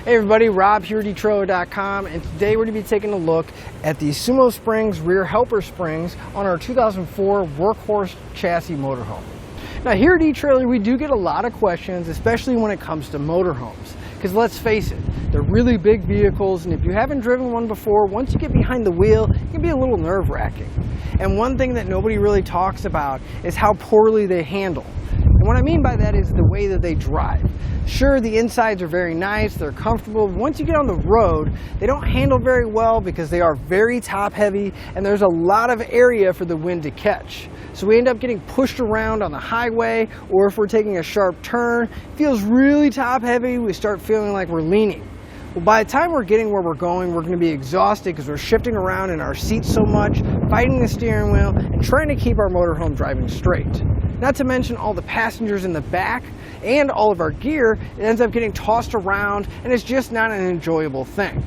Hey everybody, Rob here at etrailer.com, and today we're going to be taking a look at the SumoSprings rear helper springs on our 2004 Workhorse chassis motorhome. Now here at eTrailer we do get a lot of questions, especially when it comes to motorhomes, because let's face it, they're really big vehicles, and if you haven't driven one before, once you get behind the wheel, it can be a little nerve-wracking. And one thing that nobody really talks about is how poorly they handle. And what I mean by that is the way that they drive. Sure, the insides are very nice, they're comfortable. Once you get on the road, they don't handle very well because they are very top heavy and there's a lot of area for the wind to catch. So we end up getting pushed around on the highway, or if we're taking a sharp turn, it feels really top heavy, we start feeling like we're leaning. Well, by the time we're getting where we're going to be exhausted because we're shifting around in our seats so much, fighting the steering wheel, and trying to keep our motorhome driving straight. Not to mention all the passengers in the back and all of our gear, it ends up getting tossed around, and it's just not an enjoyable thing.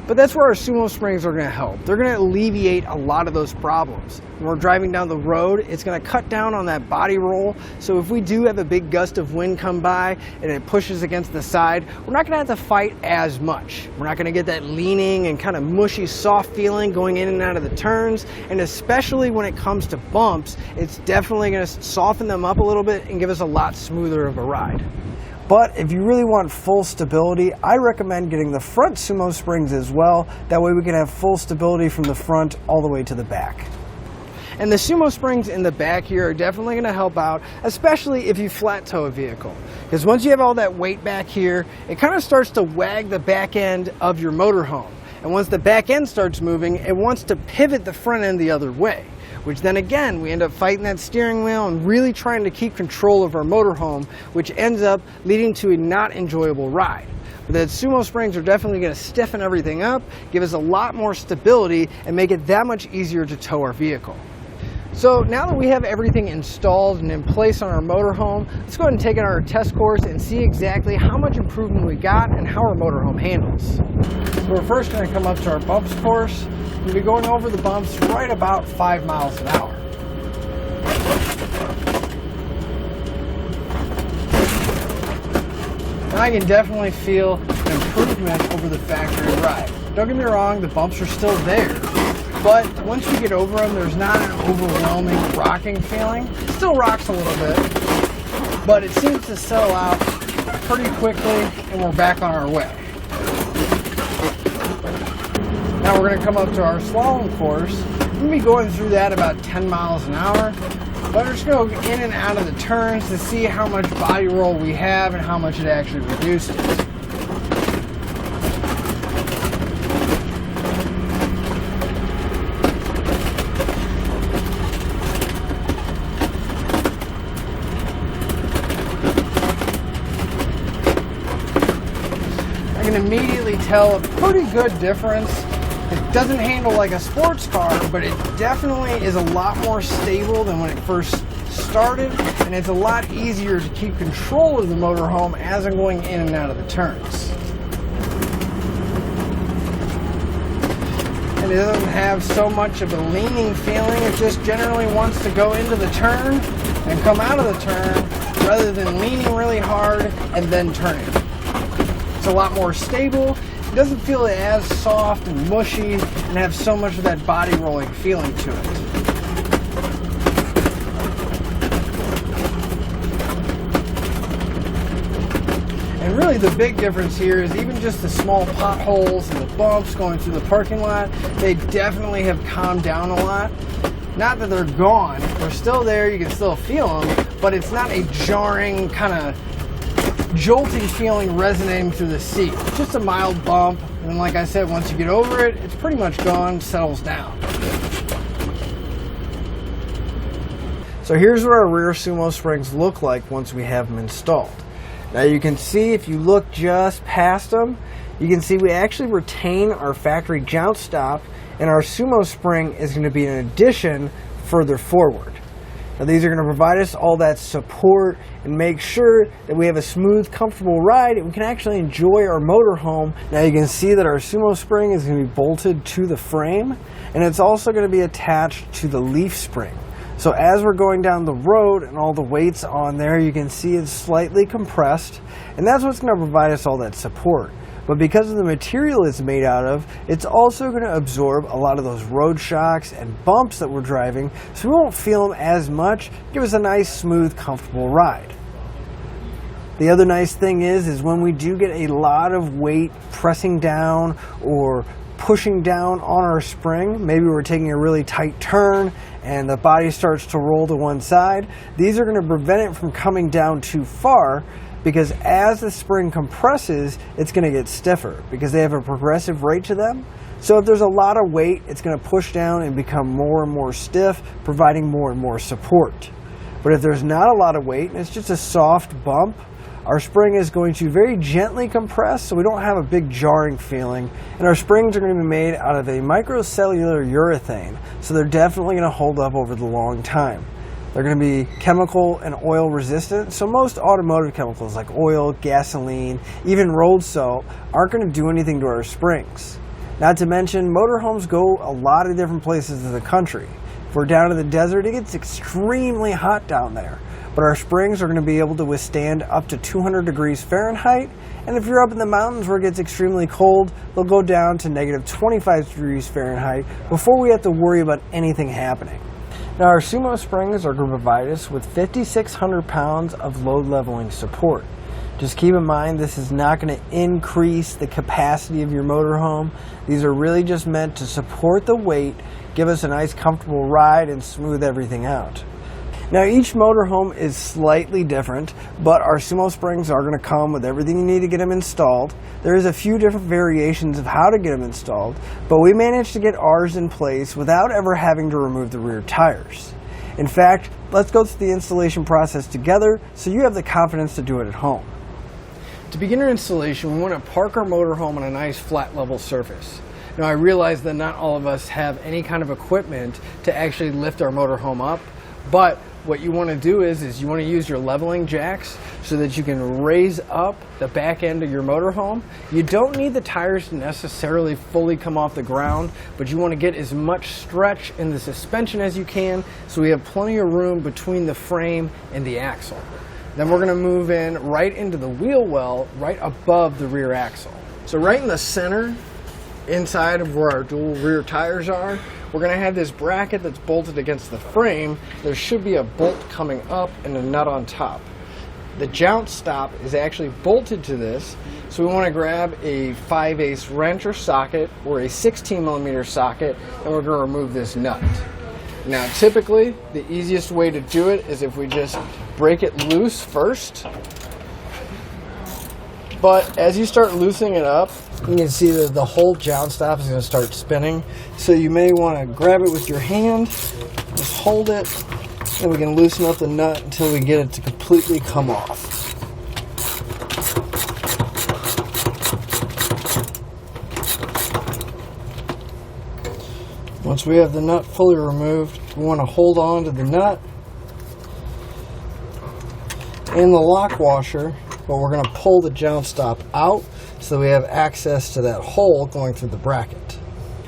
But that's where our SumoSprings are going to help. They're going to alleviate a lot of those problems. When we're driving down the road, it's going to cut down on that body roll. So if we do have a big gust of wind come by and it pushes against the side, we're not going to have to fight as much. We're not going to get that leaning and kind of mushy, soft feeling going in and out of the turns. And especially when it comes to bumps, it's definitely going to soften them up a little bit and give us a lot smoother of a ride. But if you really want full stability, I recommend getting the front SumoSprings as well. That way we can have full stability from the front all the way to the back. And the SumoSprings in the back here are definitely going to help out, especially if you flat tow a vehicle. Because once you have all that weight back here, it kind of starts to wag the back end of your motorhome. And once the back end starts moving, it wants to pivot the front end the other way. Which then again, we end up fighting that steering wheel and really trying to keep control of our motorhome, which ends up leading to a not enjoyable ride. But the SumoSprings are definitely going to stiffen everything up, give us a lot more stability, and make it that much easier to tow our vehicle. So now that we have everything installed and in place on our motorhome, let's go ahead and take our test course and see exactly how much improvement we got and how our motorhome handles. So we're first going to come up to our bumps course. We'll be going over the bumps right about 5 miles an hour. And I can definitely feel an improvement over the factory ride. Don't get me wrong, the bumps are still there. But once we get over them, there's not an overwhelming rocking feeling. It still rocks a little bit, but it seems to settle out pretty quickly and we're back on our way. Now we're going to come up to our slalom course. We're going to be going through that about 10 miles an hour. But we're just going to go in and out of the turns to see how much body roll we have and how much it actually reduces. I can immediately tell a pretty good difference. It doesn't handle like a sports car, but it definitely is a lot more stable than when it first started, and it's a lot easier to keep control of the motorhome as I'm going in and out of the turns. And it doesn't have so much of a leaning feeling, it just generally wants to go into the turn and come out of the turn rather than leaning really hard and then turning. It's a lot more stable. It doesn't feel as soft and mushy and have so much of that body rolling feeling to it. And really the big difference here is even just the small potholes and the bumps going through the parking lot, they definitely have calmed down a lot. Not that they're gone, they're still there, you can still feel them, but it's not a jarring kind of jolting feeling resonating through the seat. It's just a mild bump, and like I said, once you get over it, it's pretty much gone, settles down. So here's what our rear SumoSprings look like once we have them installed. Now you can see, if you look just past them, you can see we actually retain our factory joust stop, and our SumoSpring is going to be an addition further forward. Now these are going to provide us all that support and make sure that we have a smooth, comfortable ride and we can actually enjoy our motorhome. Now you can see that our SumoSpring is going to be bolted to the frame, and it's also going to be attached to the leaf spring. So as we're going down the road and all the weight's on there, you can see it's slightly compressed, and that's what's going to provide us all that support. but because of the material it's made out of, it's also going to absorb a lot of those road shocks and bumps that we're driving, so we won't feel them as much, give us a nice, smooth, comfortable ride. The other nice thing is when we do get a lot of weight pressing down or pushing down on our spring, maybe we're taking a really tight turn and the body starts to roll to one side, these are going to prevent it from coming down too far, because as the spring compresses, it's going to get stiffer because they have a progressive rate to them. So if there's a lot of weight, it's going to push down and become more and more stiff, providing more and more support. But if there's not a lot of weight and it's just a soft bump, our spring is going to very gently compress, so we don't have a big jarring feeling. And our springs are going to be made out of a microcellular urethane, so they're definitely going to hold up over the long time. They're going to be chemical and oil resistant, so most automotive chemicals like oil, gasoline, even road salt aren't going to do anything to our springs. Not to mention, motorhomes go a lot of different places in the country. If we're down in the desert, it gets extremely hot down there, but our springs are going to be able to withstand up to 200 degrees Fahrenheit, and if you're up in the mountains where it gets extremely cold, they'll go down to negative 25 degrees Fahrenheit before we have to worry about anything happening. Now, our SumoSprings are going to provide us with 5,600 pounds of load leveling support. Just keep in mind, this is not going to increase the capacity of your motorhome. These are really just meant to support the weight, give us a nice comfortable ride, and smooth everything out. Now, each motorhome is slightly different, but our SumoSprings are going to come with everything you need to get them installed. There's a few different variations of how to get them installed, but we managed to get ours in place without ever having to remove the rear tires. In fact, let's go through the installation process together so you have the confidence to do it at home. To begin our installation, we want to park our motorhome on a nice flat level surface. Now, I realize that not all of us have any kind of equipment to actually lift our motorhome up, but what you want to do is you want to use your leveling jacks so that you can raise up the back end of your motorhome. You don't need the tires to necessarily fully come off the ground, but you want to get as much stretch in the suspension as you can so we have plenty of room between the frame and the axle. Then we're going to move in right into the wheel well right above the rear axle. So right in the center, inside of where our dual rear tires are, we're going to have this bracket that's bolted against the frame. There should be a bolt coming up and a nut on top. The jounce stop is actually bolted to this, so we want to grab a 5/8 wrench or socket or a 16mm socket, and we're going to remove this nut. Now, typically, the easiest way to do it is if we just break it loose first. But as you start loosening it up, you can see that the whole jounce stop is going to start spinning. So you may want to grab it with your hand, just hold it, and we can loosen up the nut until we get it to completely come off. Once we have the nut fully removed, we want to hold on to the nut and the lock washer, but we're going to pull the jounce stop out so we have access to that hole going through the bracket.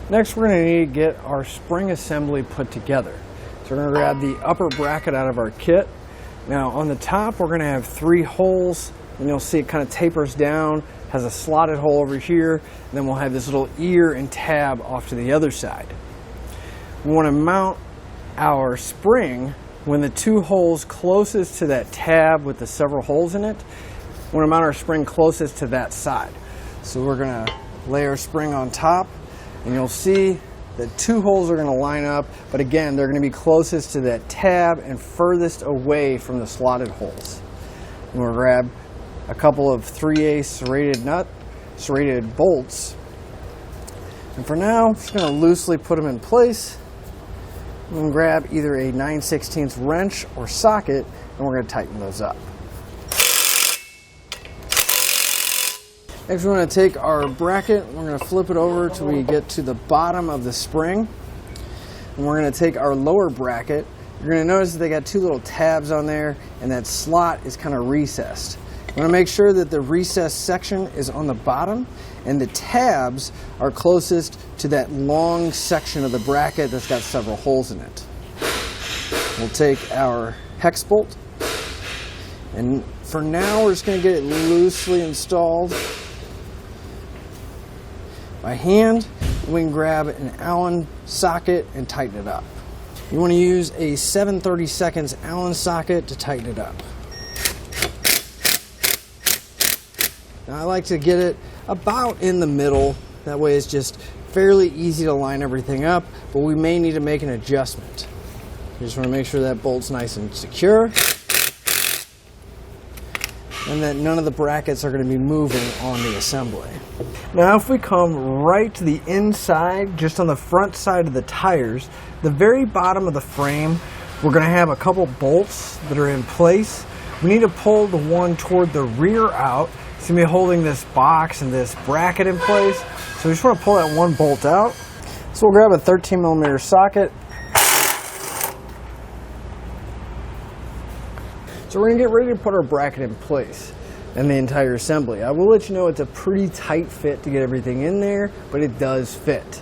Next, we're going to need to get our spring assembly put together. So we're going to grab the upper bracket out of our kit. Now on the top, we're going to have 3 holes, and you'll see it kind of tapers down, has a slotted hole over here, and then we'll have this little ear and tab off to the other side. We want to mount our spring when the 2 holes closest to that tab with the several holes in it, we want to mount our spring closest to that side. So we're going to lay our spring on top, and you'll see that 2 holes are going to line up, but again, they're going to be closest to that tab and furthest away from the slotted holes. And we'll grab a couple of 3/8 serrated bolts, and for now, I'm just going to loosely put them in place. I'm going to grab either a 9/16 wrench or socket, and we're going to tighten those up. Next, we're going to take our bracket, we're going to flip it over till we get to the bottom of the spring. And we're going to take our lower bracket. You're going to notice that they got 2 little tabs on there, and that slot is kind of recessed. You want to make sure that the recessed section is on the bottom, and the tabs are closest to that long section of the bracket that's got several holes in it. We'll take our hex bolt, and for now we're just going to get it loosely installed. by hand. We can grab an Allen socket and tighten it up. You want to use a 7/32 Allen socket to tighten it up. Now I like to get it about in the middle. That way it's just fairly easy to line everything up, but we may need to make an adjustment. You just want to make sure that bolt's nice and secure, and that none of the brackets are going to be moving on the assembly. Now if we come right to the inside, just on the front side of the tires, the very bottom of the frame, we're going to have a couple bolts that are in place. We need to pull the one toward the rear out. It's going to be holding this box and this bracket in place. So we just want to pull that one bolt out. So we'll grab a 13mm socket. So we're going to get ready to put our bracket in place and the entire assembly. I will let you know it's a pretty tight fit to get everything in there, but it does fit.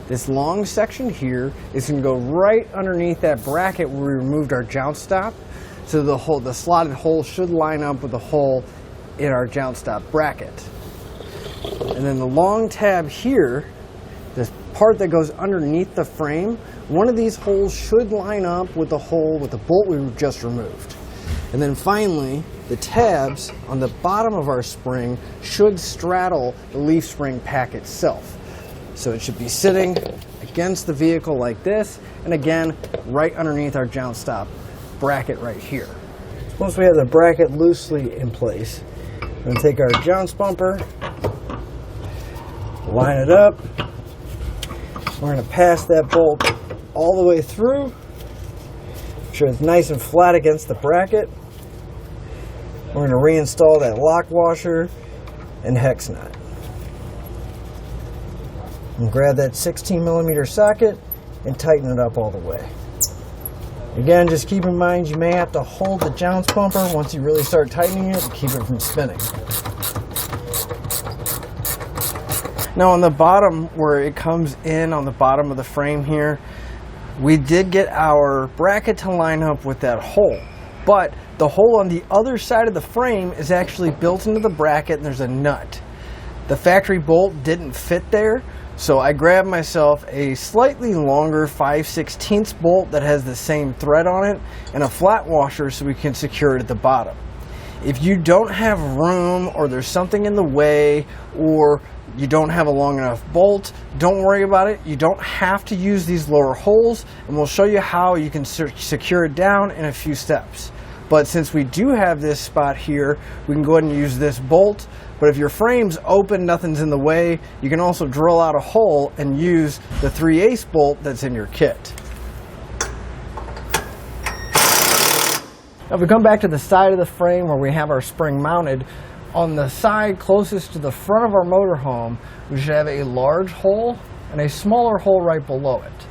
This long section here is going to go right underneath that bracket where we removed our joust stop. So the slotted hole should line up with the hole in our joust stop bracket. And then the long tab here, this part that goes underneath the frame, one of these holes should line up with the hole with the bolt we just removed. And then finally, the tabs on the bottom of our spring should straddle the leaf spring pack itself. So it should be sitting against the vehicle like this, and again, right underneath our joust stop bracket right here. Once we have the bracket loosely in place, we're going to take our joust bumper, line it up. We're going to pass that bolt all the way through. Make sure it's nice and flat against the bracket. We're going to reinstall that lock washer and hex nut. And grab that 16mm socket and tighten it up all the way. Again, just keep in mind you may have to hold the joust bumper once you really start tightening it to keep it from spinning. Now on the bottom where it comes in on the bottom of the frame here, we did get our bracket to line up with that hole, but the hole on the other side of the frame is actually built into the bracket and there's a nut. The factory bolt didn't fit there, so I grabbed myself a slightly longer 5/16 bolt that has the same thread on it and a flat washer so we can secure it at the bottom. If you don't have room or there's something in the way or you don't have a long enough bolt, don't worry about it. You don't have to use these lower holes, and we'll show you how you can secure it down in a few steps. But since we do have this spot here, we can go ahead and use this bolt. But if your frame's open, nothing's in the way, you can also drill out a hole and use the 3/8 bolt that's in your kit. Now if we come back to the side of the frame where we have our spring mounted, on the side closest to the front of our motorhome, we should have a large hole and a smaller hole right below it.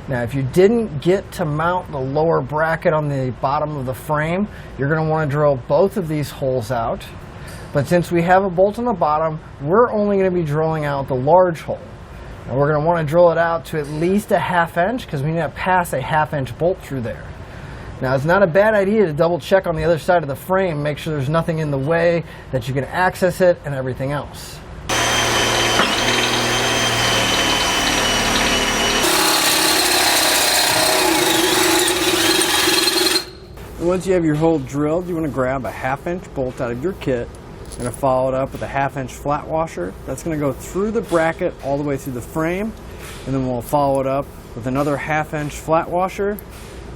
Now if you didn't get to mount the lower bracket on the bottom of the frame, you're going to want to drill both of these holes out. But since we have a bolt on the bottom, we're only going to be drilling out the large hole. Now we're going to want to drill it out to at least a 1/2 inch because we need to pass a 1/2 inch bolt through there. Now it's not a bad idea to double check on the other side of the frame, make sure there's nothing in the way, that you can access it and everything else. Once you have your hole drilled, you want to grab a 1/2 inch bolt out of your kit and follow it up with a 1/2 inch flat washer. That's going to go through the bracket all the way through the frame, and then we'll follow it up with another 1/2 inch flat washer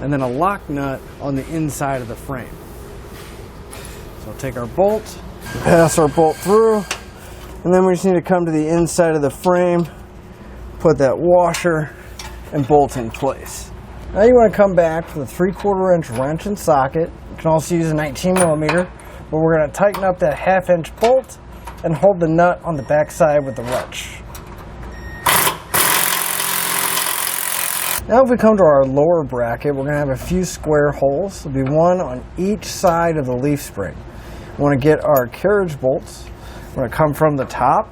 and then a lock nut on the inside of the frame. So we'll take our bolt, pass our bolt through, and then we just need to come to the inside of the frame, put that washer and bolt in place. Now you want to come back with a 3/4 inch wrench and socket. You can also use a 19mm, but we're going to tighten up that 1/2 inch bolt and hold the nut on the back side with the wrench. Now if we come to our lower bracket, we're going to have a few square holes. There'll be one on each side of the leaf spring. We want to get our carriage bolts. We're going to come from the top.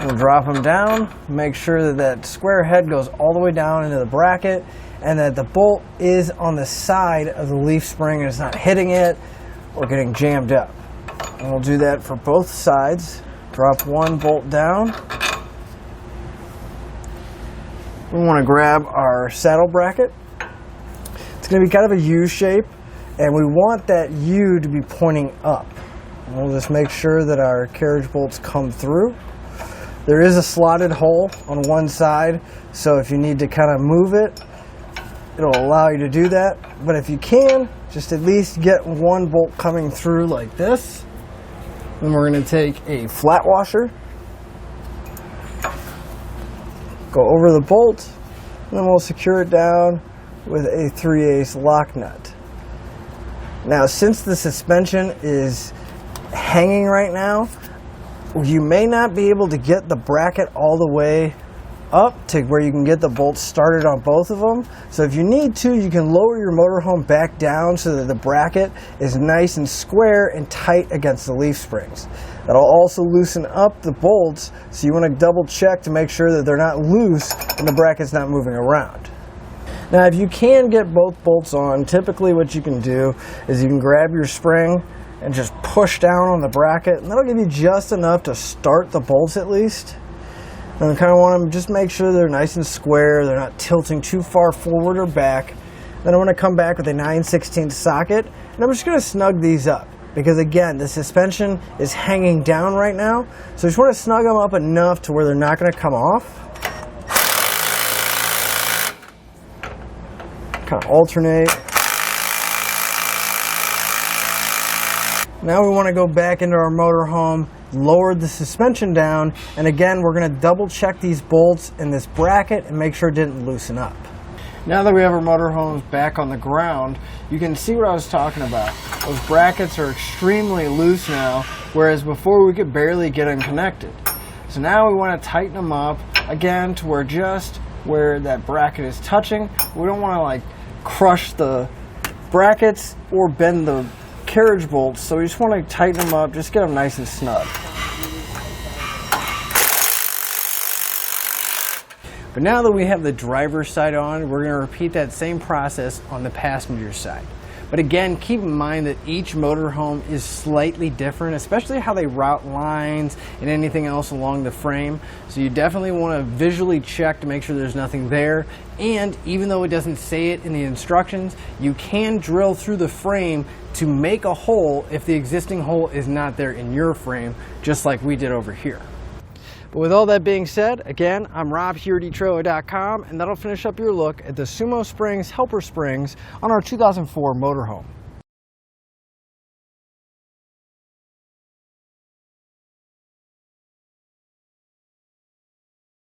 We'll drop them down, make sure that that square head goes all the way down into the bracket and that the bolt is on the side of the leaf spring and it's not hitting it or getting jammed up. And we'll do that for both sides. Drop one bolt down we want to grab our saddle bracket. It's going to be kind of a U shape, and we want that U to be pointing up. And we'll just make sure that our carriage bolts come through. There is a slotted hole on one side, so if you need to kind of move it, it'll allow you to do that. But if you can, just at least get one bolt coming through like this. Then we're going to take a flat washer, go over the bolt, and then we'll secure it down with a 3/8 lock nut. Now, since the suspension is hanging right now, you may not be able to get the bracket all the way up to where you can get the bolts started on both of them. So if you need to, you can lower your motorhome back down so that the bracket is nice and square and tight against the leaf springs. That'll also loosen up the bolts, so you want to double check to make sure that they're not loose and the bracket's not moving around. Now, if you can get both bolts on, typically what you can do is you can grab your spring and just push down on the bracket, and that'll give you just enough to start the bolts at least. And I kind of want to just make sure they're nice and square, they're not tilting too far forward or back. Then I want to come back with a 9/16 socket, and I'm just going to snug these up. Because again, the suspension is hanging down right now, so I just want to snug them up enough to where they're not going to come off. Kind of alternate. Now we want to go back into our motorhome, lower the suspension down, and again we're going to double check these bolts in this bracket and make sure it didn't loosen up. Now that we have our motorhomes back on the ground, you can see what I was talking about. Those brackets are extremely loose now, whereas before we could barely get them connected. So now we want to tighten them up again to where just where that bracket is touching. We don't want to like crush the brackets or bend the carriage bolts, so we just want to tighten them up, just get them nice and snug. But now that we have the driver's side on, we're going to repeat that same process on the passenger side. But again, keep in mind that each motorhome is slightly different, especially how they route lines and anything else along the frame. So you definitely want to visually check to make sure there's nothing there. And even though it doesn't say it in the instructions, you can drill through the frame to make a hole if the existing hole is not there in your frame, just like we did over here. But with all that being said, again, I'm Rob here at etrailer.com, and that'll finish up your look at the SumoSprings Helper Springs on our 2004 motorhome.